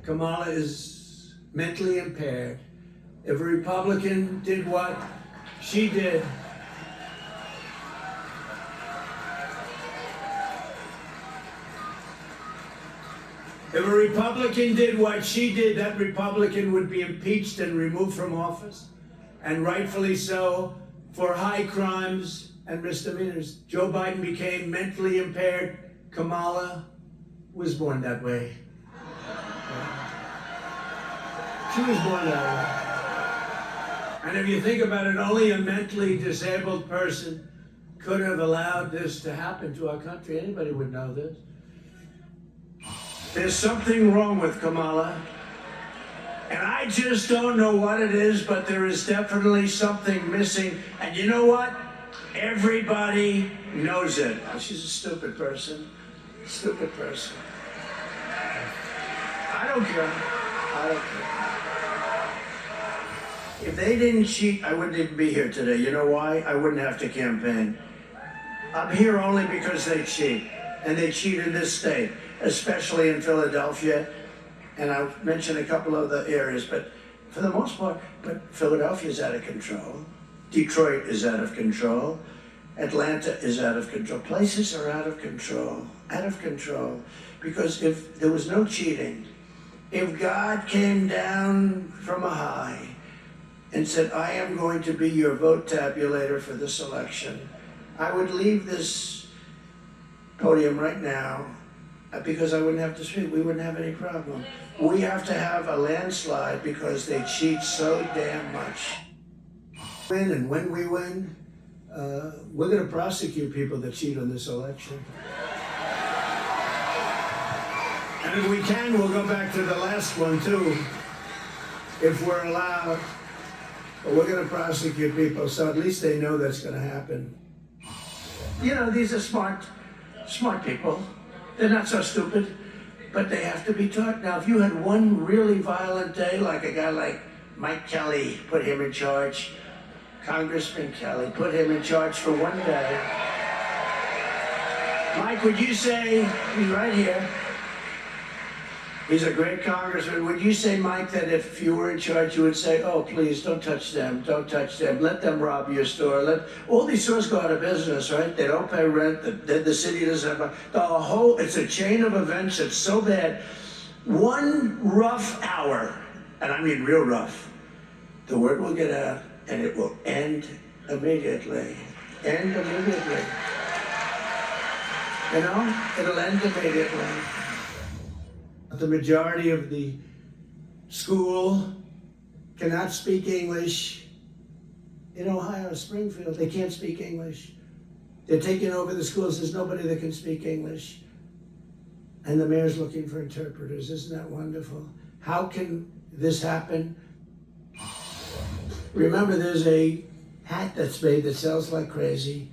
Kamala is mentally impaired. If a Republican did what she did, if a Republican did what she did, that Republican would be impeached and removed from office, and rightfully so, for high crimes and misdemeanors. Joe Biden became mentally impaired. Kamala was born that way. She was born that way. And if you think about it, only a mentally disabled person could have allowed this to happen to our country. Anybody would know this. There's something wrong with Kamala. And I just don't know what it is, but there is definitely something missing. And you know what? Everybody knows it. She's a stupid person. Stupid person. I don't care. I don't care. If they didn't cheat, I wouldn't even be here today. You know why? I wouldn't have to campaign. I'm here only because they cheat. And they cheat in this state, especially in Philadelphia. And I'll mention a couple of the areas, but for the most part, but Philadelphia is out of control. Detroit is out of control. Atlanta is out of control. Places are out of control. Out of control. Because if there was no cheating, if God came down from a high and said, I am going to be your vote tabulator for this election, I would leave this podium right now because I wouldn't have to speak. We wouldn't have any problem. We have to have a landslide because they cheat so damn much. Win, and when we win, we're going to prosecute people that cheat on this election. And if we can, we'll go back to the last one too, if we're allowed. But we're going to prosecute people, so at least they know that's going to happen. You know, these are smart people. They're not so stupid, but they have to be taught. Now, if you had one really violent day, like a guy like Mike Kelly, put him in charge, Congressman Kelly, put him in charge for one day. Mike, would you say, he's right here, he's a great congressman. Would you say, Mike, that if you were in charge, you would say, oh, please, don't touch them, let them rob your store. All these stores go out of business, right? They don't pay rent, the city doesn't have, it's a chain of events that's so bad. One rough hour, and I mean real rough, the word will get out and it will end immediately. End immediately. You know, it'll end immediately. The majority of the school cannot speak English. In Ohio, Springfield, they can't speak English. They're taking over the schools. There's nobody that can speak English. And the mayor's looking for interpreters. Isn't that wonderful? How can this happen? Remember, there's a hat that's made that sells like crazy.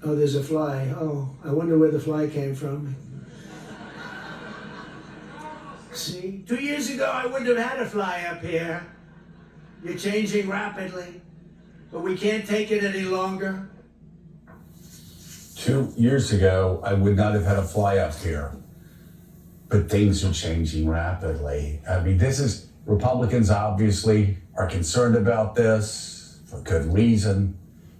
Oh, there's a fly. Oh, I wonder where the fly came from. See, 2 years ago, I wouldn't have had a fly up here. You're changing rapidly, but we can't take it any longer. 2 years ago, I would not have had a fly up here, but things are changing rapidly. I mean, Republicans obviously are concerned about this for good reason.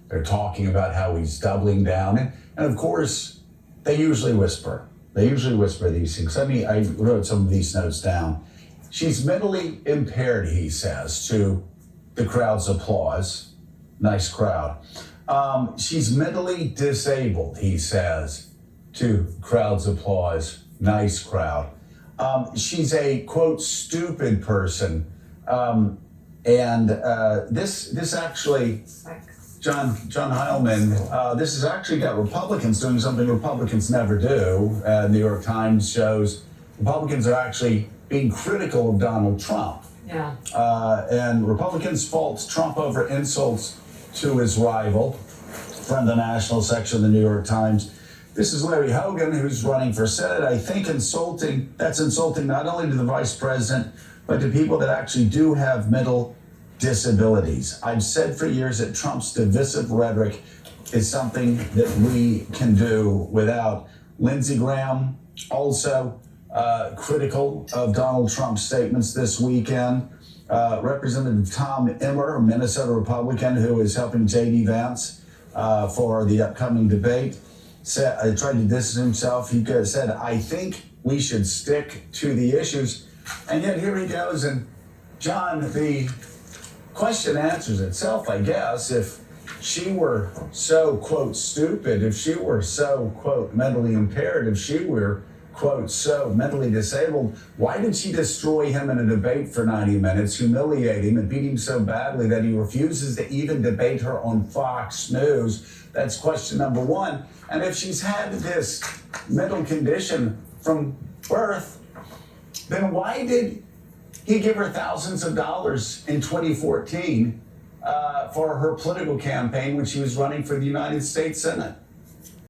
They're talking about how he's doubling down. And of course, they usually whisper. They usually whisper these things. I wrote some of these notes down. She's mentally impaired, he says, to the crowd's applause. Nice crowd. She's mentally disabled, he says, to crowd's applause. Nice crowd. She's a, quote, stupid person. This actually, John Heilman, this has actually got Republicans doing something Republicans never do. New York Times shows Republicans are actually being critical of Donald Trump. Yeah. And Republicans fault Trump over insults to his rival from the national section of the New York Times. This is Larry Hogan, who's running for Senate. I think that's insulting not only to the vice president, but to people that actually do have mental disabilities. I've said for years that Trump's divisive rhetoric is something that we can do without. Lindsey Graham also critical of Donald Trump's statements this weekend. Representative Tom Emmer, a Minnesota Republican who is helping J.D. Vance for the upcoming debate, tried to distance himself. He said, I think we should stick to the issues. And yet here he goes. And John, the question answers itself, I guess. If she were so, quote, stupid, if she were so, quote, mentally impaired, if she were, quote, so mentally disabled, why did she destroy him in a debate for 90 minutes, humiliate him, and beat him so badly that he refuses to even debate her on Fox News? That's question number one. And if she's had this mental condition from birth, then why did he give her thousands of dollars in 2014 for her political campaign when she was running for the United States Senate?